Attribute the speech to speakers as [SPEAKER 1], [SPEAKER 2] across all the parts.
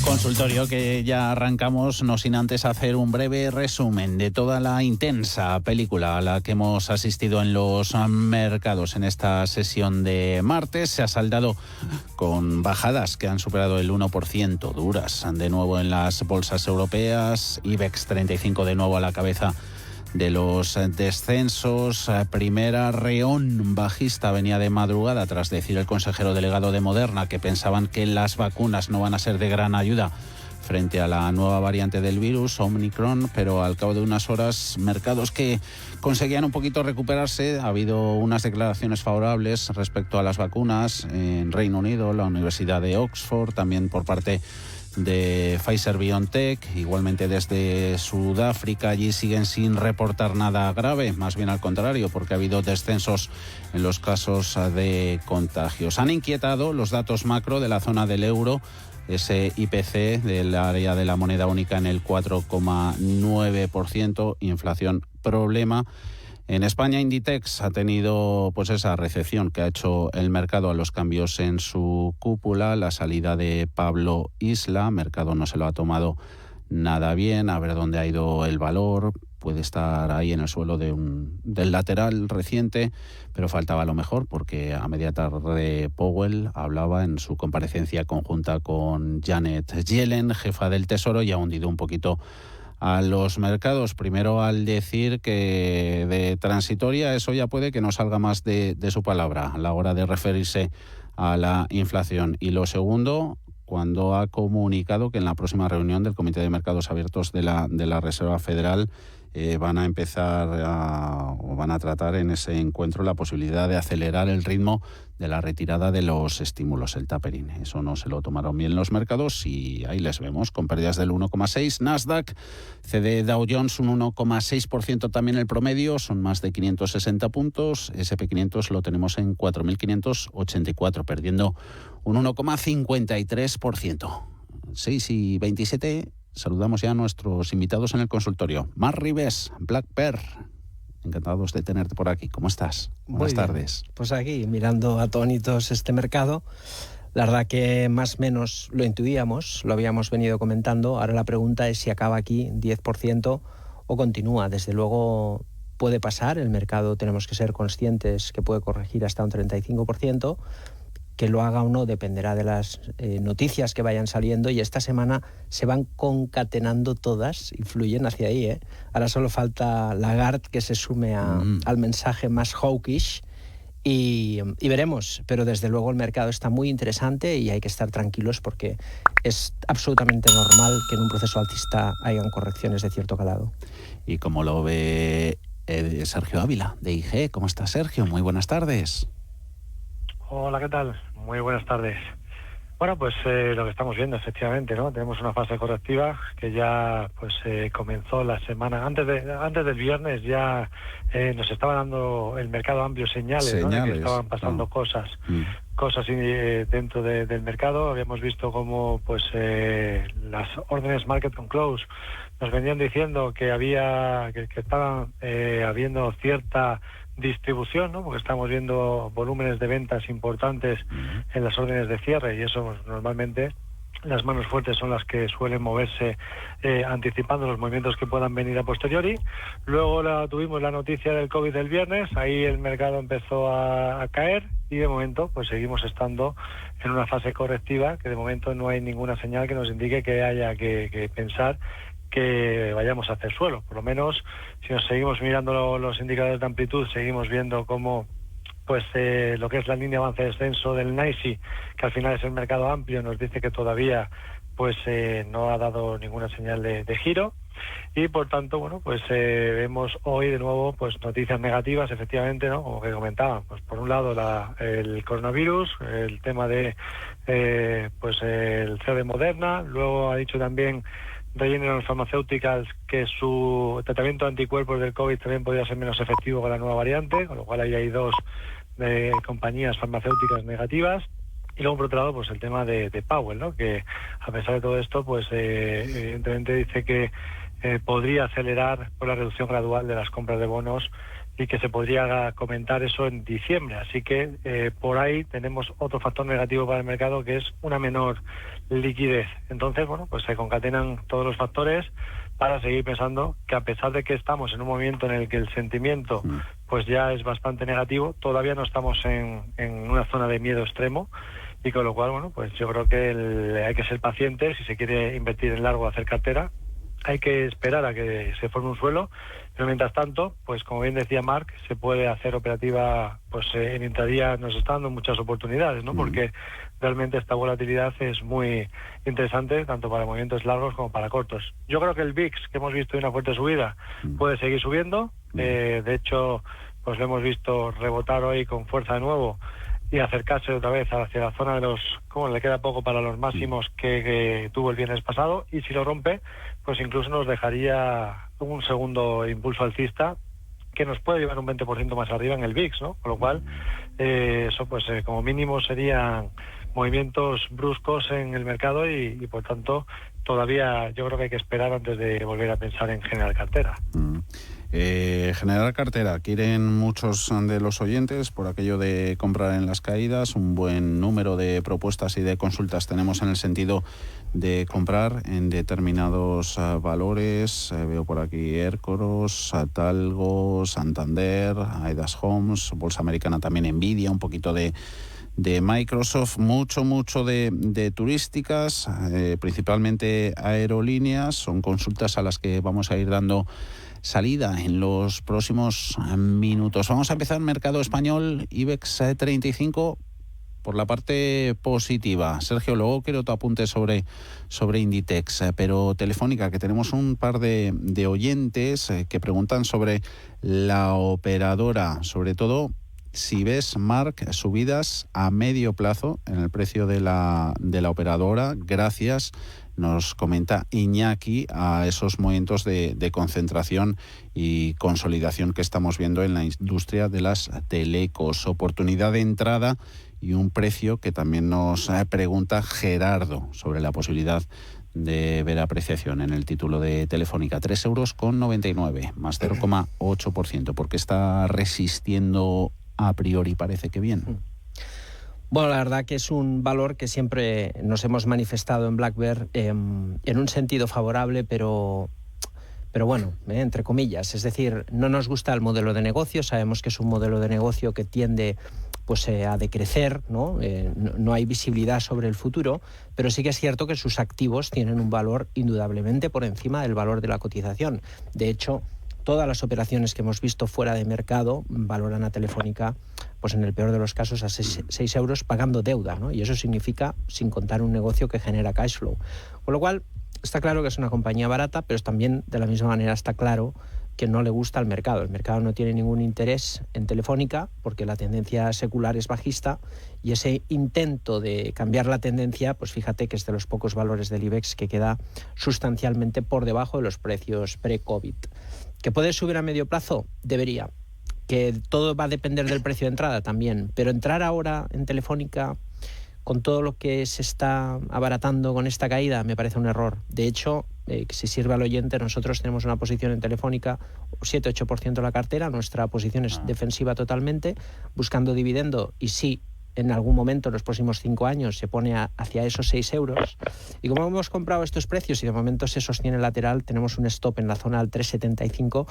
[SPEAKER 1] Consultorio que ya arrancamos, no sin antes hacer un breve resumen de toda la intensa película a la que hemos asistido en los mercados en esta sesión de martes. Se ha saldado con bajadas que han superado el 1%, duras de nuevo en las bolsas europeas. IBEX 35 de nuevo a la cabeza de los descensos. Primera reón bajista venía de madrugada tras decir el consejero delegado de Moderna que pensaban que las vacunas no van a ser de gran ayuda frente a la nueva variante del virus, Omicron, pero al cabo de unas horas, mercados que conseguían un poquito recuperarse. Ha habido unas declaraciones favorables respecto a las vacunas en Reino Unido, la Universidad de Oxford, también por parte de Pfizer-BioNTech, igualmente desde Sudáfrica. Allí siguen sin reportar nada grave, más bien al contrario, porque ha habido descensos en los casos de contagios. Han inquietado los datos macro de la zona del euro, ese IPC del área de la moneda única en el 4,9%, inflación problema. En España, Inditex ha tenido pues esa recepción que ha hecho el mercado a los cambios en su cúpula, la salida de Pablo Isla. Mercado no se lo ha tomado nada bien, a ver dónde ha ido el valor. Puede estar ahí en el suelo del lateral reciente, pero faltaba lo mejor porque a media tarde Powell hablaba en su comparecencia conjunta con Janet Yellen, jefa del Tesoro, y ha hundido un poquito a los mercados. Primero al decir que de transitoria eso ya puede que no salga más de su palabra a la hora de referirse a la inflación. Y lo segundo, cuando ha comunicado que en la próxima reunión del Comité de Mercados Abiertos de la Reserva Federal van a tratar en ese encuentro la posibilidad de acelerar el ritmo de la retirada de los estímulos, el tapering. Eso no se lo tomaron bien los mercados y ahí les vemos con pérdidas del 1,6%. Nasdaq cede Dow Jones un 1,6% también el promedio, son más de 560 puntos. S&P 500 lo tenemos en 4.584, perdiendo un 1,53%. 6:27. Saludamos ya a nuestros invitados en el consultorio. Marc Ribes, Black Pearl, encantados de tenerte por aquí. ¿Cómo estás? Buenas tardes.
[SPEAKER 2] Pues aquí, mirando atónitos este mercado, la verdad que más o menos lo intuíamos, lo habíamos venido comentando. Ahora la pregunta es si acaba aquí 10% o continúa. Desde luego puede pasar, el mercado tenemos que ser conscientes que puede corregir hasta un 35%. Que lo haga o no dependerá de las noticias que vayan saliendo, y esta semana se van concatenando todas y fluyen hacia ahí. Ahora solo falta Lagarde que se sume al mensaje más hawkish y veremos, pero desde luego el mercado está muy interesante y hay que estar tranquilos porque es absolutamente normal que en un proceso alcista hayan correcciones de cierto calado.
[SPEAKER 1] ¿Y cómo lo ve Sergio Ávila de IG? ¿Cómo está, Sergio? Muy buenas tardes.
[SPEAKER 3] Hola, ¿qué tal? Muy buenas tardes. Bueno, pues lo que estamos viendo, efectivamente, ¿no? Tenemos una fase correctiva que ya pues comenzó la semana. Antes del viernes ya nos estaba dando el mercado amplios señales, ¿no? De que estaban pasando cosas dentro del mercado. Habíamos visto cómo pues las órdenes market on close nos venían diciendo que estaban habiendo cierta distribución, ¿no? Porque estamos viendo volúmenes de ventas importantes en las órdenes de cierre, y eso pues, normalmente las manos fuertes son las que suelen moverse anticipando los movimientos que puedan venir a posteriori. Luego tuvimos la noticia del COVID del viernes, ahí el mercado empezó a caer y de momento pues seguimos estando en una fase correctiva que de momento no hay ninguna señal que nos indique que haya que pensar que vayamos a hacer suelo. Por lo menos, si nos seguimos mirando los indicadores de amplitud, seguimos viendo cómo pues lo que es la línea avance-descenso del NYSE, que al final es el mercado amplio, nos dice que todavía pues no ha dado ninguna señal de giro, y por tanto, bueno, pues vemos hoy de nuevo pues noticias negativas, efectivamente, ¿no? Como que comentaban, pues por un lado el coronavirus, el tema de pues el CEO de Moderna. Luego ha dicho también Regeneron Pharmaceuticals que su tratamiento de anticuerpos del COVID también podría ser menos efectivo con la nueva variante, con lo cual ahí hay dos compañías farmacéuticas negativas. Y luego, por otro lado, pues el tema de Powell, ¿no? Que a pesar de todo esto, pues evidentemente dice que podría acelerar por la reducción gradual de las compras de bonos y que se podría comentar eso en diciembre. Así que por ahí tenemos otro factor negativo para el mercado, que es una menor liquidez. Entonces, bueno, pues se concatenan todos los factores para seguir pensando que, a pesar de que estamos en un momento en el que el sentimiento pues ya es bastante negativo, todavía no estamos en una zona de miedo extremo, y con lo cual, bueno, pues yo creo que hay que ser paciente. Si se quiere invertir en largo, hacer cartera, hay que esperar a que se forme un suelo, pero mientras tanto, pues como bien decía Marc, se puede hacer operativa, pues en intradía nos está dando muchas oportunidades, ¿no? Porque realmente esta volatilidad es muy interesante, tanto para movimientos largos como para cortos. Yo creo que el VIX, que hemos visto una fuerte subida, puede seguir subiendo. De hecho, pues lo hemos visto rebotar hoy con fuerza de nuevo y acercarse otra vez hacia la zona de los, como le queda poco para los máximos que tuvo el viernes pasado, y si lo rompe, pues incluso nos dejaría un segundo impulso alcista que nos puede llevar un 20% más arriba en el VIX, ¿no? Con lo cual, eso pues como mínimo serían movimientos bruscos en el mercado y por tanto todavía yo creo que hay que esperar antes de volver a pensar en generar cartera.
[SPEAKER 1] Generar cartera, quieren muchos de los oyentes por aquello de comprar en las caídas. Un buen número de propuestas y de consultas tenemos en el sentido de comprar en determinados valores. Veo por aquí Ercoros, Talgo, Santander, Aedas Homes, Bolsa Americana también, Nvidia, un poquito de Microsoft, mucho de turísticas, principalmente aerolíneas. Son consultas a las que vamos a ir dando salida en los próximos minutos. Vamos a empezar mercado español, IBEX 35, por la parte positiva. Sergio, luego quiero tu apunte sobre Inditex, pero Telefónica, que tenemos un par de oyentes que preguntan sobre la operadora, sobre todo si ves, Marc, subidas a medio plazo en el precio de la operadora, gracias, nos comenta Iñaki, a esos movimientos de concentración y consolidación que estamos viendo en la industria de las telecos. Oportunidad de entrada y un precio que también nos pregunta Gerardo sobre la posibilidad de ver apreciación en el título de Telefónica. 3,99 €, más 0,8%. ¿Por qué está resistiendo a priori? Parece que bien.
[SPEAKER 2] Bueno, la verdad que es un valor que siempre nos hemos manifestado en Black Bear en un sentido favorable, pero bueno, entre comillas. Es decir, no nos gusta el modelo de negocio. Sabemos que es un modelo de negocio que tiende pues a decrecer, ¿no? No hay visibilidad sobre el futuro, pero sí que es cierto que sus activos tienen un valor indudablemente por encima del valor de la cotización. De hecho, todas las operaciones que hemos visto fuera de mercado valoran a Telefónica, pues en el peor de los casos, a 6 € pagando deuda, ¿no? Y eso significa sin contar un negocio que genera cash flow. Con lo cual, está claro que es una compañía barata, pero también de la misma manera está claro que no le gusta al mercado. El mercado no tiene ningún interés en Telefónica porque la tendencia secular es bajista, y ese intento de cambiar la tendencia, pues fíjate que es de los pocos valores del IBEX que queda sustancialmente por debajo de los precios pre-COVID. ¿Que puede subir a medio plazo? Debería. Que todo va a depender del precio de entrada también, pero entrar ahora en Telefónica con todo lo que se está abaratando con esta caída me parece un error. De hecho, si sirve al oyente, nosotros tenemos una posición en Telefónica 7-8% de la cartera, nuestra posición es defensiva totalmente, buscando dividendo, y sí, en algún momento en los próximos 5 años se pone hacia esos 6 €. Y como hemos comprado estos precios y de momento se sostiene lateral, tenemos un stop en la zona del 3,75.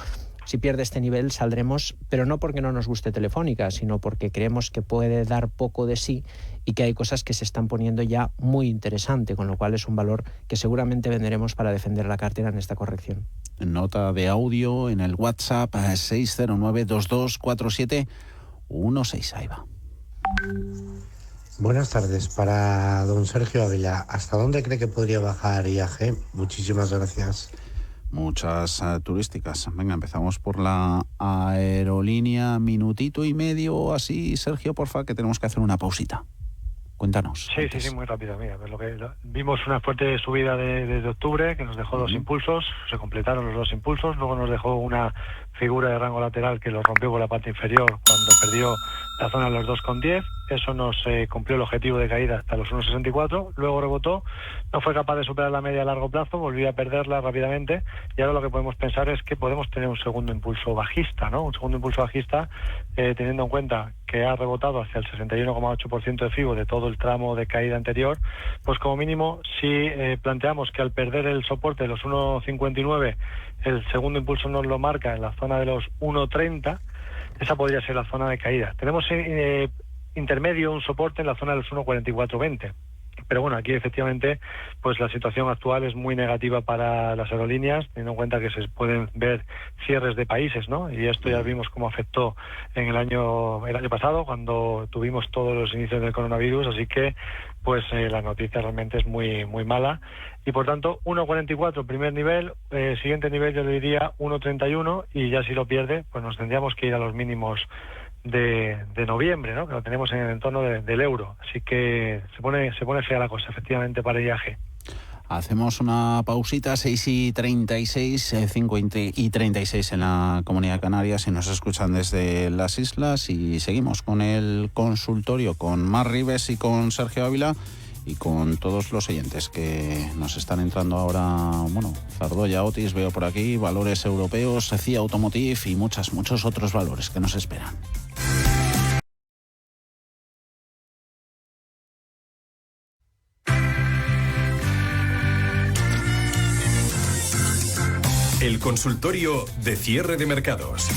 [SPEAKER 2] Si pierde este nivel saldremos, pero no porque no nos guste Telefónica, sino porque creemos que puede dar poco de sí y que hay cosas que se están poniendo ya muy interesante, con lo cual es un valor que seguramente venderemos para defender la cartera en esta corrección.
[SPEAKER 1] Nota de audio en el WhatsApp 609224716. Ahí va.
[SPEAKER 4] Buenas tardes, para don Sergio Ávila. ¿Hasta dónde cree que podría bajar IAG? Muchísimas gracias.
[SPEAKER 1] Muchas turísticas. Venga, empezamos por la aerolínea. Minutito y medio así, Sergio, porfa, que tenemos que hacer una pausita. Cuéntanos.
[SPEAKER 3] Sí, muy rápido. Mira, pues vimos una fuerte subida desde octubre que nos dejó dos impulsos, se completaron los dos impulsos, luego nos dejó una figura de rango lateral que lo rompió por la parte inferior cuando perdió la zona de los 2,10. eso nos cumplió el objetivo de caída hasta los 1,64, luego rebotó, no fue capaz de superar la media a largo plazo, volvió a perderla rápidamente, y ahora lo que podemos pensar es que podemos tener un segundo impulso bajista, ¿no? Un segundo impulso bajista, teniendo en cuenta que ha rebotado hacia el 61,8% de FIBO de todo el tramo de caída anterior, pues como mínimo, si planteamos que al perder el soporte de los 1,59, el segundo impulso nos lo marca en la zona de los 1,30, esa podría ser la zona de caída. Tenemos intermedio un soporte en la zona de los 1,4420. Pero bueno, aquí efectivamente pues la situación actual es muy negativa para las aerolíneas, teniendo en cuenta que se pueden ver cierres de países, ¿no? Y esto ya vimos cómo afectó en el año pasado, cuando tuvimos todos los inicios del coronavirus, así que pues la noticia realmente es muy muy mala. Y por tanto, 1,44 primer nivel, siguiente nivel yo le diría 1,31, y ya si lo pierde, pues nos tendríamos que ir a los mínimos de noviembre, ¿no? Que lo tenemos en el entorno del euro. Así que se pone fea la cosa, efectivamente, para IAG.
[SPEAKER 1] Hacemos una pausita, 6:36, 5:36 en la Comunidad Canaria, si nos escuchan desde las islas, y seguimos con el consultorio con Mar Ribes y con Sergio Ávila y con todos los oyentes que nos están entrando ahora. Bueno, Zardoya, Otis, veo por aquí, valores europeos, CIA Automotive y muchos otros valores que nos esperan.
[SPEAKER 5] El consultorio de cierre de mercados.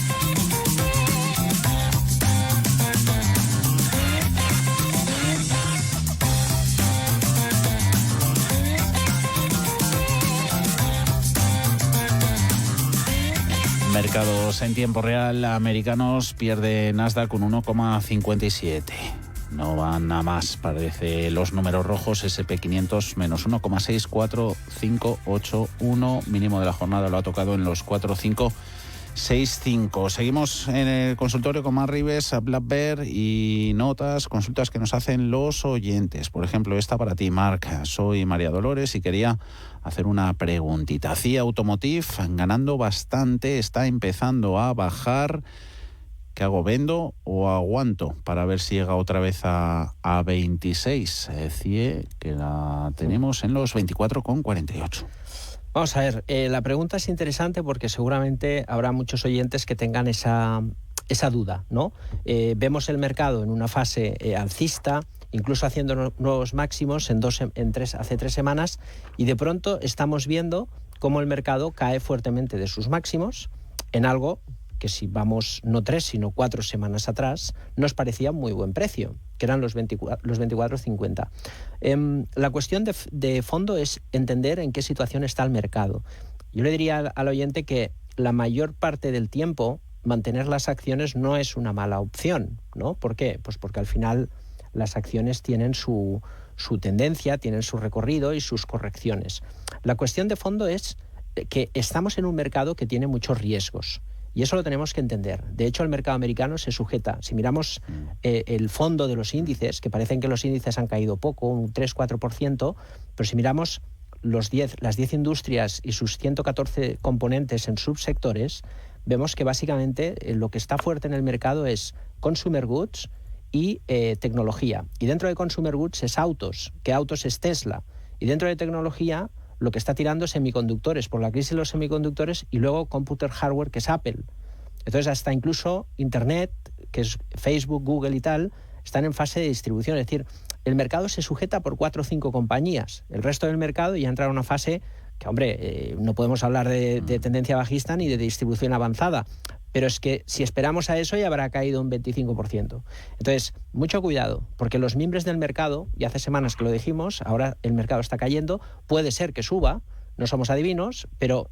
[SPEAKER 1] Mercados en tiempo real americanos, pierde Nasdaq un 1,57. No van a más, parece los números rojos. S&P 500 menos 1,64581, mínimo de la jornada lo ha tocado en los 4,565. Seguimos en el consultorio con Mar Ribes, Black Bear y consultas que nos hacen los oyentes. Por ejemplo, esta para ti, Marc. Soy María Dolores y quería hacer una preguntita. CIA Automotive ganando bastante, está empezando a bajar. ¿Qué hago? ¿Vendo o aguanto para ver si llega otra vez a 26? CIE, que la tenemos en los 24,48.
[SPEAKER 2] Vamos a ver, la pregunta es interesante porque seguramente habrá muchos oyentes que tengan esa duda, ¿no? Vemos el mercado en una fase alcista, incluso haciendo nuevos máximos hace 3 semanas, y de pronto estamos viendo cómo el mercado cae fuertemente de sus máximos en algo que, si vamos no 3 sino 4 semanas atrás, nos parecía muy buen precio, que eran los 24,50. La cuestión de fondo es entender en qué situación está el mercado. Yo le diría al oyente que la mayor parte del tiempo mantener las acciones no es una mala opción, ¿no? ¿Por qué? Pues porque al final las acciones tienen su tendencia, tienen su recorrido y sus correcciones. La cuestión de fondo es que estamos en un mercado que tiene muchos riesgos. Y eso lo tenemos que entender. De hecho, el mercado americano se sujeta. Si miramos el fondo de los índices, que parecen que los índices han caído poco, un 3-4%, pero si miramos las 10 industrias y sus 114 componentes en subsectores, vemos que básicamente lo que está fuerte en el mercado es consumer goods y tecnología. Y dentro de consumer goods es autos, que autos es Tesla. Y dentro de tecnología lo que está tirando es semiconductores, por la crisis de los semiconductores, y luego computer hardware, que es Apple. Entonces, hasta incluso Internet, que es Facebook, Google y tal, están en fase de distribución. Es decir, el mercado se sujeta por 4 o 5 compañías. El resto del mercado ya entra en una fase que, hombre, no podemos hablar de tendencia bajista ni de distribución avanzada. Pero es que si esperamos a eso ya habrá caído un 25%. Entonces, mucho cuidado, porque los mimbres del mercado, y hace semanas que lo dijimos, ahora el mercado está cayendo, puede ser que suba, no somos adivinos, pero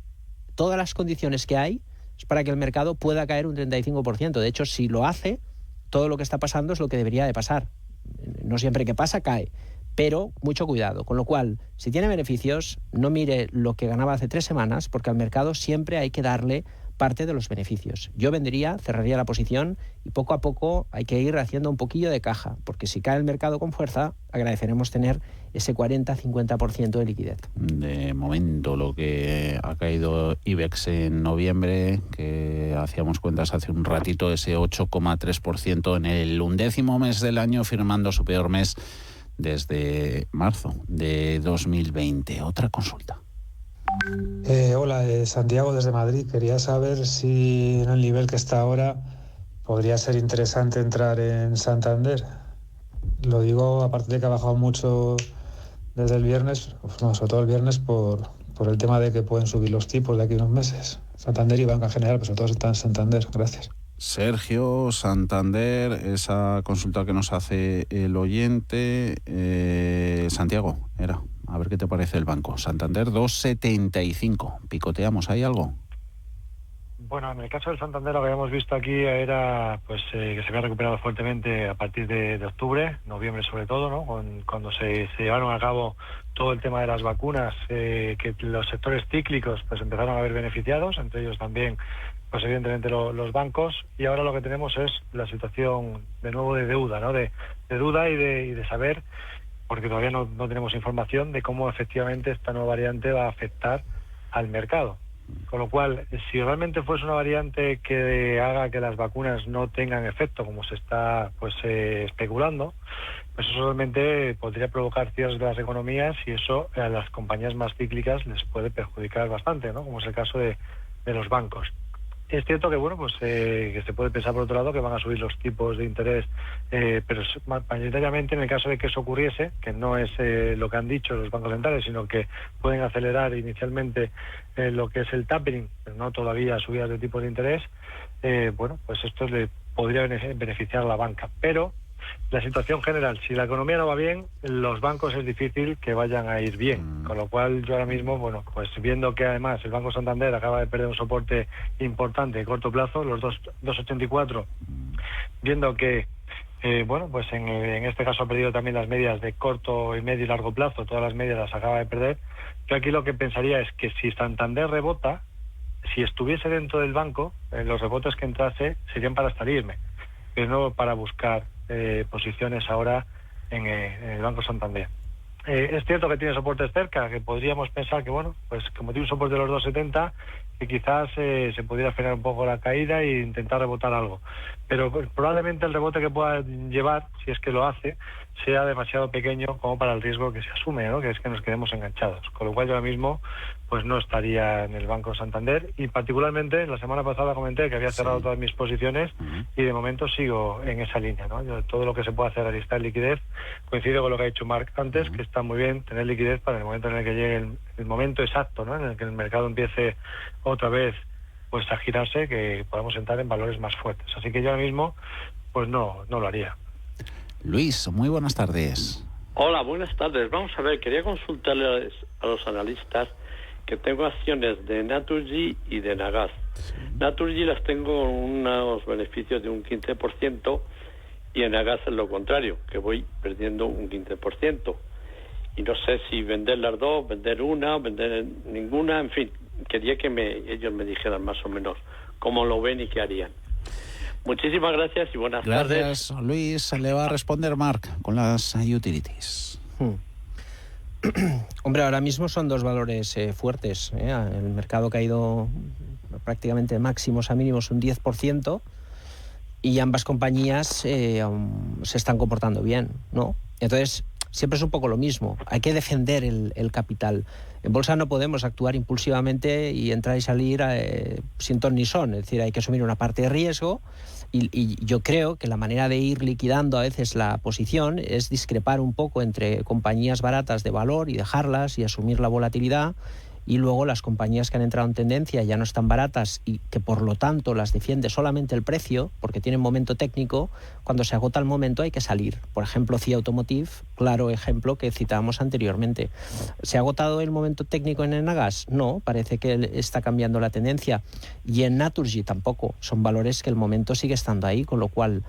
[SPEAKER 2] todas las condiciones que hay es para que el mercado pueda caer un 35%. De hecho, si lo hace, todo lo que está pasando es lo que debería de pasar. No siempre que pasa, cae. Pero mucho cuidado. Con lo cual, si tiene beneficios, no mire lo que ganaba hace 3 semanas, porque al mercado siempre hay que darle parte de los beneficios. Yo vendería, cerraría la posición y poco a poco hay que ir haciendo un poquillo de caja, porque si cae el mercado con fuerza, agradeceremos tener ese 40-50% de liquidez.
[SPEAKER 1] De momento, lo que ha caído IBEX en noviembre, que hacíamos cuentas hace un ratito, ese 8,3% en el 11º mes del año, firmando su peor mes desde marzo de 2020. Otra consulta.
[SPEAKER 6] Hola, Santiago desde Madrid. Quería saber si en el nivel que está ahora podría ser interesante entrar en Santander. Lo digo aparte de que ha bajado mucho desde el viernes, sobre todo el viernes, por el tema de que pueden subir los tipos de aquí a unos meses. Santander y banca en general, pero sobre todo está en Santander. Gracias.
[SPEAKER 1] Sergio, Santander, esa consulta que nos hace el oyente. Santiago, a ver qué te parece el banco. Santander 2,75. ¿Picoteamos ahí algo?
[SPEAKER 3] Bueno, en el caso del Santander lo que habíamos visto aquí era pues que se había recuperado fuertemente a partir de octubre, noviembre sobre todo, ¿no? Cuando se llevaron a cabo todo el tema de las vacunas, que los sectores cíclicos pues empezaron a ver beneficiados, entre ellos también pues evidentemente los bancos, y ahora lo que tenemos es la situación de nuevo de deuda, ¿no? De duda y de saber, porque todavía no tenemos información de cómo efectivamente esta nueva variante va a afectar al mercado. Con lo cual, si realmente fuese una variante que haga que las vacunas no tengan efecto, como se está especulando, pues eso realmente podría provocar cierres de las economías y eso a las compañías más cíclicas les puede perjudicar bastante, ¿no? Como es el caso de los bancos. Es cierto que que se puede pensar por otro lado que van a subir los tipos de interés, pero mayoritariamente en el caso de que eso ocurriese, que no es lo que han dicho los bancos centrales, sino que pueden acelerar inicialmente lo que es el tapering, pero no todavía subidas de tipos de interés, pues esto le podría beneficiar a la banca. Pero la situación general, si la economía no va bien, los bancos es difícil que vayan a ir bien, con lo cual yo ahora mismo, pues viendo que además el Banco Santander acaba de perder un soporte importante a corto plazo, los 2,84, viendo que pues en este caso ha perdido también las medias de corto y medio y largo plazo, todas las medias las acaba de perder. Yo aquí lo que pensaría es que si Santander rebota, si estuviese dentro del banco, los rebotes que entrase serían para salirme, pero no para buscar posiciones ahora en el Banco Santander. Es cierto que tiene soportes cerca, que podríamos pensar que, pues como tiene un soporte de los 2,70, que quizás se pudiera frenar un poco la caída e intentar rebotar algo. Pero probablemente el rebote que pueda llevar, si es que lo hace, sea demasiado pequeño como para el riesgo que se asume, ¿no? Que es que nos quedemos enganchados. Con lo cual yo ahora mismo pues no estaría en el Banco Santander, y particularmente la semana pasada comenté que había cerrado todas mis posiciones y de momento sigo en esa línea, ¿no? Yo, todo lo que se puede hacer a listar liquidez, coincido con lo que ha dicho Marc antes, que está muy bien tener liquidez para el momento en el que llegue el momento exacto, ¿no? En el que el mercado empiece otra vez pues a girarse, que podamos entrar en valores más fuertes. Así que yo ahora mismo pues no lo haría.
[SPEAKER 1] Luis, muy buenas tardes.
[SPEAKER 7] Hola, buenas tardes. Vamos a ver, quería consultarles a los analistas que tengo acciones de Naturgy y de Nagas. Naturgy las tengo con unos beneficios de un 15% y en Nagas es lo contrario, que voy perdiendo un 15%. Y no sé si vender las dos, vender una, vender ninguna, en fin. Quería que ellos me dijeran más o menos cómo lo ven y qué harían. Muchísimas gracias y buenas tardes.
[SPEAKER 1] Gracias, Luis. Le va a responder Marc con las utilities.
[SPEAKER 2] Hombre, ahora mismo son dos valores fuertes. El mercado ha caído prácticamente de máximos a mínimos un 10% y ambas compañías se están comportando bien, ¿no? Entonces, siempre es un poco lo mismo. Hay que defender el capital. En bolsa no podemos actuar impulsivamente y entrar y salir sin ton ni son. Es decir, hay que asumir una parte de riesgo y yo creo que la manera de ir liquidando a veces la posición es discrepar un poco entre compañías baratas de valor y dejarlas y asumir la volatilidad, y luego las compañías que han entrado en tendencia ya no están baratas y que por lo tanto las defiende solamente el precio porque tienen momento técnico. Cuando se agota el momento hay que salir. Por ejemplo, CIA Automotive, claro ejemplo que citábamos anteriormente. ¿Se ha agotado el momento técnico en Nagas? No, parece que está cambiando la tendencia. Y en Naturgy tampoco. Son valores que el momento sigue estando ahí, con lo cual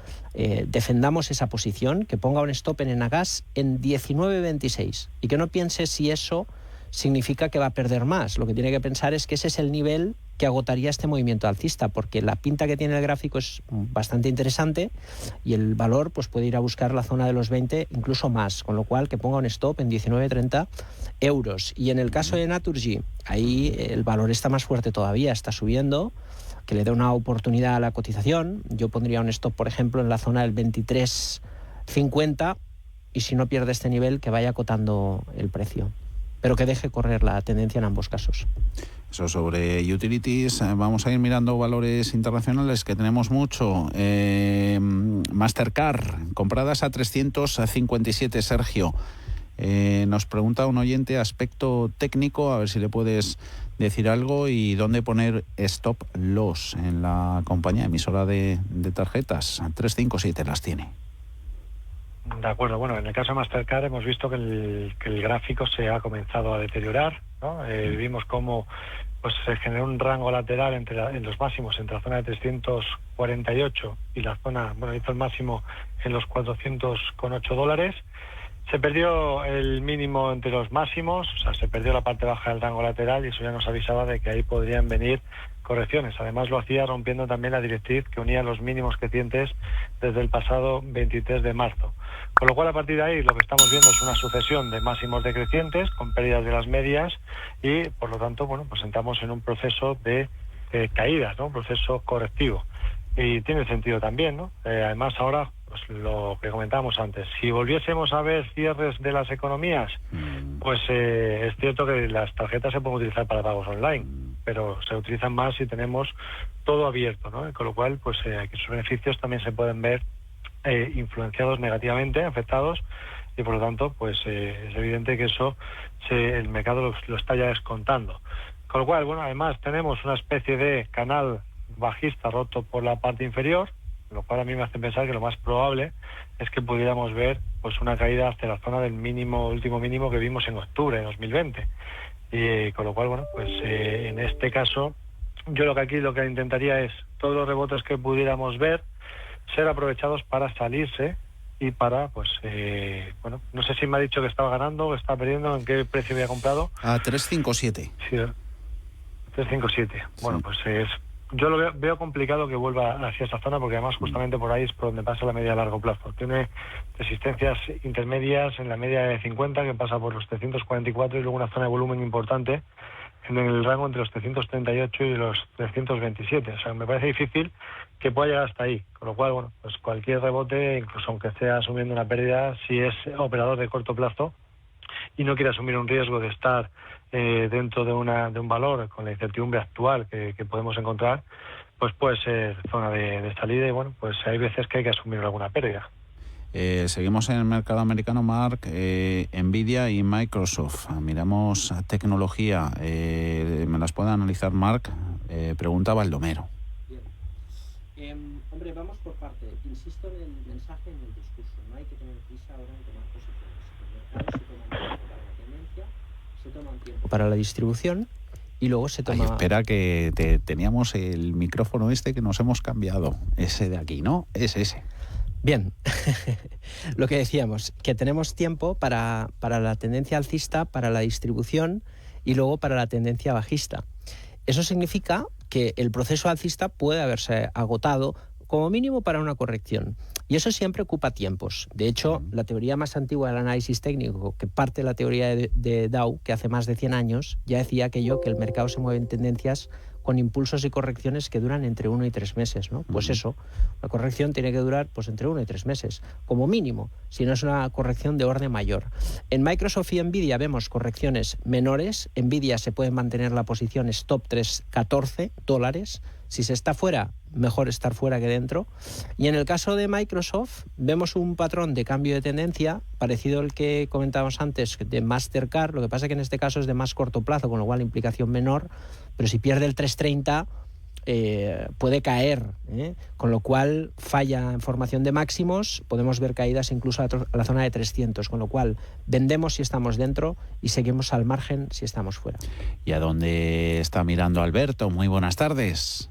[SPEAKER 2] defendamos esa posición, que ponga un stop en Nagas en 19.26 y que no piense si eso significa que va a perder más. Lo que tiene que pensar es que ese es el nivel que agotaría este movimiento alcista, porque la pinta que tiene el gráfico es bastante interesante y el valor pues puede ir a buscar la zona de los 20, incluso más, con lo cual que ponga un stop en 19,30 euros. Y en el caso de Naturgy, ahí el valor está más fuerte todavía, está subiendo, que le da una oportunidad a la cotización. Yo pondría un stop, por ejemplo, en la zona del 23,50 y si no pierde este nivel, que vaya acotando el precio, pero que deje correr la tendencia en ambos casos.
[SPEAKER 1] Eso sobre utilities. Vamos a ir mirando valores internacionales, que tenemos mucho. Mastercard, compradas a 357, Sergio. Nos pregunta un oyente aspecto técnico, a ver si le puedes decir algo, y dónde poner stop loss en la compañía emisora de tarjetas. 357 las tiene.
[SPEAKER 3] De acuerdo. Bueno, en el caso de Mastercard hemos visto que el gráfico se ha comenzado a deteriorar, ¿no? Vimos cómo pues se generó un rango lateral en los máximos entre la zona de 348 y la zona, bueno, hizo el máximo en los $400,8. Se perdió el mínimo entre los máximos, o sea, se perdió la parte baja del rango lateral, y eso ya nos avisaba de que ahí podrían venir correcciones. Además lo hacía rompiendo también la directriz que unía los mínimos crecientes desde el pasado 23 de marzo. Con lo cual, a partir de ahí, lo que estamos viendo es una sucesión de máximos decrecientes con pérdidas de las medias y, por lo tanto, bueno, pues entramos en un proceso de caídas, ¿no? Un proceso correctivo. Y tiene sentido también, ¿no? Además, ahora, pues lo que comentábamos antes, si volviésemos a ver cierres de las economías, pues es cierto que las tarjetas se pueden utilizar para pagos online, pero se utilizan más si tenemos todo abierto, ¿no? Con lo cual, pues sus beneficios también se pueden ver influenciados negativamente, afectados, y por lo tanto, pues es evidente que eso el mercado lo está ya descontando. Con lo cual, bueno, además tenemos una especie de canal bajista roto por la parte inferior, lo cual a mí me hace pensar que lo más probable es que pudiéramos ver pues una caída hacia la zona del último mínimo que vimos en octubre de 2020. Y con lo cual, bueno, pues en este caso, yo lo que intentaría es todos los rebotes que pudiéramos ver ser aprovechados para salirse y para, pues, bueno, no sé si me ha dicho que estaba ganando o estaba perdiendo, en qué precio había comprado.
[SPEAKER 1] A 357.
[SPEAKER 3] Sí, 357. Sí. Bueno, pues yo lo veo complicado que vuelva hacia esa zona, porque además justamente por ahí es por donde pasa la media a largo plazo. Tiene resistencias intermedias en la media de 50, que pasa por los 344, y luego una zona de volumen importante en el rango entre los 338 y los 327. O sea, me parece difícil que pueda llegar hasta ahí. Con lo cual, bueno, pues cualquier rebote, incluso aunque esté asumiendo una pérdida, si es operador de corto plazo y no quiere asumir un riesgo de estar dentro de un valor con la incertidumbre actual que podemos encontrar, pues puede ser zona de salida, y bueno, pues hay veces que hay que asumir alguna pérdida.
[SPEAKER 1] Seguimos en el mercado americano, Marc. Nvidia y Microsoft. Miramos tecnología. ¿Me las puede analizar, Marc? Pregunta Baldomero.
[SPEAKER 2] Bien. Hombre, vamos por parte. Insisto en el mensaje, en el discurso. No hay que tener prisa ahora en tomar posiciones. El mercado se toma un tiempo para la tendencia, se toma un tiempo para la distribución, y luego se toma...
[SPEAKER 1] Ay, espera, que teníamos el micrófono que nos hemos cambiado. Ese de aquí, ¿no? Es ese.
[SPEAKER 2] Bien, lo que decíamos, que tenemos tiempo para la tendencia alcista, para la distribución y luego para la tendencia bajista. Eso significa que el proceso alcista puede haberse agotado como mínimo para una corrección. Y eso siempre ocupa tiempos. De hecho, la teoría más antigua del análisis técnico, que parte de la teoría de Dow, que hace más de 100 años, ya decía que el mercado se mueve en tendencias con impulsos y correcciones que duran entre 1 y 3 meses, ¿no? Pues eso, la corrección tiene que durar pues entre 1 y 3 meses, como mínimo, si no es una corrección de orden mayor. En Microsoft y Nvidia vemos correcciones menores. Nvidia se puede mantener la posición stop $314. Si se está fuera, mejor estar fuera que dentro. Y en el caso de Microsoft, vemos un patrón de cambio de tendencia parecido al que comentábamos antes de Mastercard. Lo que pasa es que en este caso es de más corto plazo, con lo cual la implicación menor, pero si pierde el 330 puede caer, con lo cual falla en formación de máximos. Podemos ver caídas incluso a la zona de 300, con lo cual vendemos si estamos dentro y seguimos al margen si estamos fuera.
[SPEAKER 1] ¿Y a dónde está mirando Alberto? Muy buenas tardes.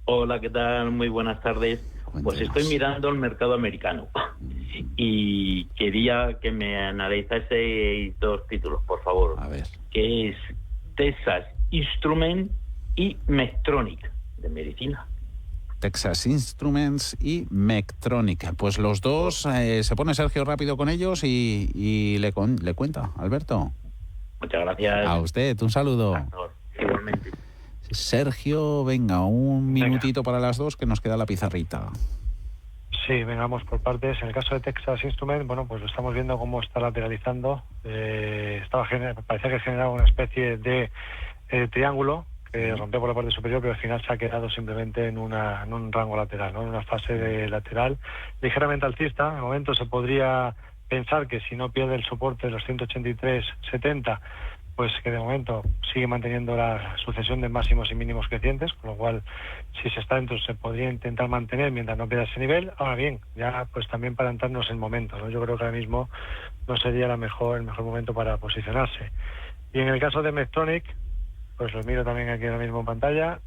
[SPEAKER 8] Hola, ¿qué tal? Muy buenas tardes. Cuéntanos. Pues estoy mirando el mercado americano y quería que me analizase 2 títulos, por favor.
[SPEAKER 1] A ver.
[SPEAKER 8] Que es Texas Instruments y Medtronic, de medicina.
[SPEAKER 1] Texas Instruments y Medtronic. Pues los dos, se pone Sergio rápido con ellos y le cuenta, Alberto.
[SPEAKER 8] Muchas gracias.
[SPEAKER 1] A usted, un saludo.
[SPEAKER 8] Igualmente.
[SPEAKER 1] Sergio, venga, un minutito para las dos que nos queda la pizarrita.
[SPEAKER 3] Sí, vengamos por partes. En el caso de Texas Instruments, bueno, pues lo estamos viendo cómo está lateralizando. Parecía que generaba una especie de triángulo que rompió por la parte superior, pero al final se ha quedado simplemente en un rango lateral, ¿no? En una fase de lateral ligeramente alcista. En el momento se podría pensar que si no pierde el soporte de los 183.70, pues que de momento sigue manteniendo la sucesión de máximos y mínimos crecientes, con lo cual si se está dentro se podría intentar mantener mientras no pierda ese nivel. Ahora bien, ya pues también para entrarnos en momentos, ¿no? Yo creo que ahora mismo no sería el mejor momento para posicionarse. Y en el caso de Medtronic, pues lo miro también aquí ahora mismo en pantalla,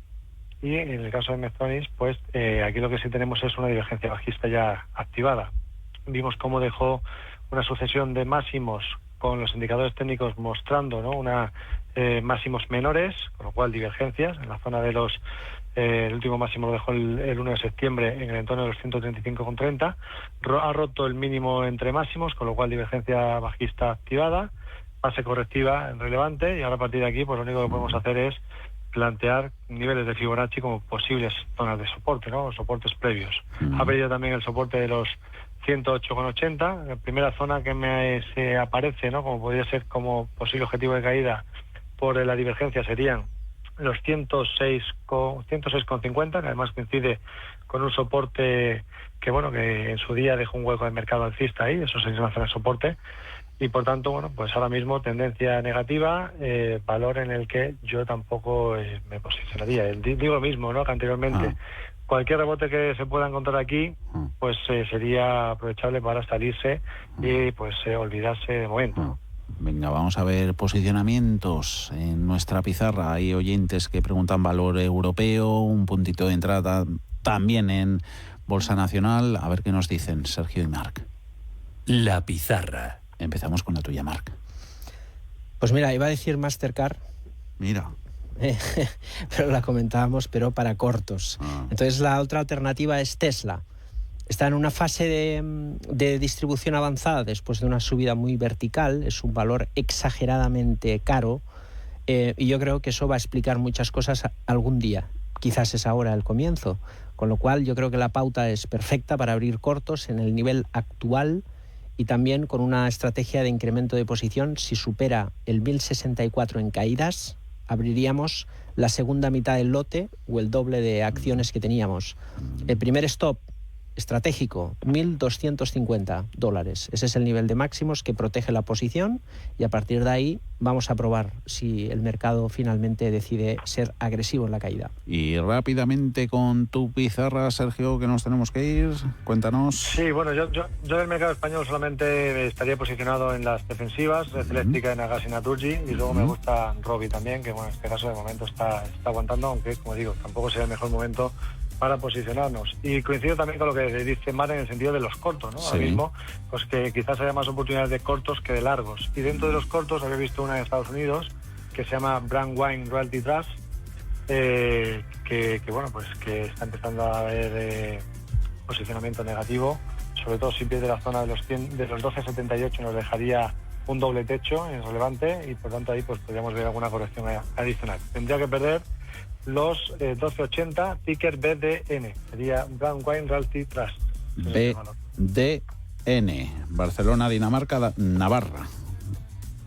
[SPEAKER 3] y en el caso de Medtronic, pues aquí lo que sí tenemos es una divergencia bajista ya activada. Vimos cómo dejó una sucesión de máximos con los indicadores técnicos mostrando, ¿no?, máximos menores, con lo cual divergencias en la zona de los el último máximo lo dejó el 1 de septiembre en el entorno de los 135,30, ha roto el mínimo entre máximos, con lo cual divergencia bajista activada, fase correctiva relevante, y ahora a partir de aquí pues lo único que podemos hacer es plantear niveles de Fibonacci como posibles zonas de soporte, ¿no?, soportes previos. Ha perdido también el soporte de los 108,80, la primera zona que se aparece, ¿no?, como podría ser como posible objetivo de caída por la divergencia serían los 106,50, que además coincide con un soporte que en su día dejó un hueco de mercado alcista ahí, eso sería una zona de soporte, y por tanto, pues ahora mismo tendencia negativa, valor en el que yo tampoco me posicionaría. Digo lo mismo, ¿no?, que anteriormente. Cualquier rebote que se pueda encontrar aquí, pues sería aprovechable para salirse y pues olvidarse de momento.
[SPEAKER 1] Venga, vamos a ver posicionamientos en nuestra pizarra. Hay oyentes que preguntan valor europeo, un puntito de entrada también en Bolsa Nacional. A ver qué nos dicen Sergio y Marc.
[SPEAKER 9] La pizarra.
[SPEAKER 1] Empezamos con la tuya, Marc.
[SPEAKER 2] Pues mira, iba a decir Mastercard.
[SPEAKER 1] Mira.
[SPEAKER 2] Pero la comentábamos, pero para cortos. Entonces la otra alternativa es Tesla. Está en una fase de distribución avanzada después de una subida muy vertical, es un valor exageradamente caro, y yo creo que eso va a explicar muchas cosas algún día. Quizás es ahora el comienzo, con lo cual yo creo que la pauta es perfecta para abrir cortos en el nivel actual y también con una estrategia de incremento de posición. Si supera el 1064 en caídas, abriríamos la segunda mitad del lote o el doble de acciones que teníamos. El primer stop estratégico, $1.250. Ese es el nivel de máximos que protege la posición, y a partir de ahí vamos a probar si el mercado finalmente decide ser agresivo en la caída.
[SPEAKER 1] Y rápidamente con tu pizarra, Sergio, que nos tenemos que ir, cuéntanos.
[SPEAKER 3] Sí, bueno, yo del mercado español solamente estaría posicionado en las defensivas, Red Eléctrica, Enagás y Naturgy, y luego me gusta Robi también, que en este caso de momento está aguantando, aunque como digo, tampoco sea el mejor momento para posicionarnos. Y coincido también con lo que dice Mar en el sentido de los cortos, ¿no? Sí. Ahora mismo, pues que quizás haya más oportunidades de cortos que de largos. Y dentro de los cortos había visto una en Estados Unidos que se llama Brandywine Realty Trust, que está empezando a haber posicionamiento negativo, sobre todo si pierde la zona de los 12,78 nos dejaría un doble techo en relevante, y por tanto ahí pues podríamos ver alguna corrección adicional. Tendría que perder los 12,80, ticker BDN, sería Brandywine Realty Trust.
[SPEAKER 1] BDN, Barcelona, Dinamarca, Navarra.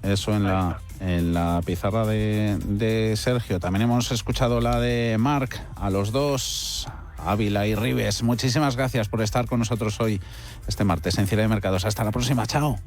[SPEAKER 1] Eso en la pizarra de Sergio. También hemos escuchado la de Marc, a los dos, Ávila y Ribes. Muchísimas gracias por estar con nosotros hoy, este martes, en Cierre de Mercados. Hasta la próxima, chao.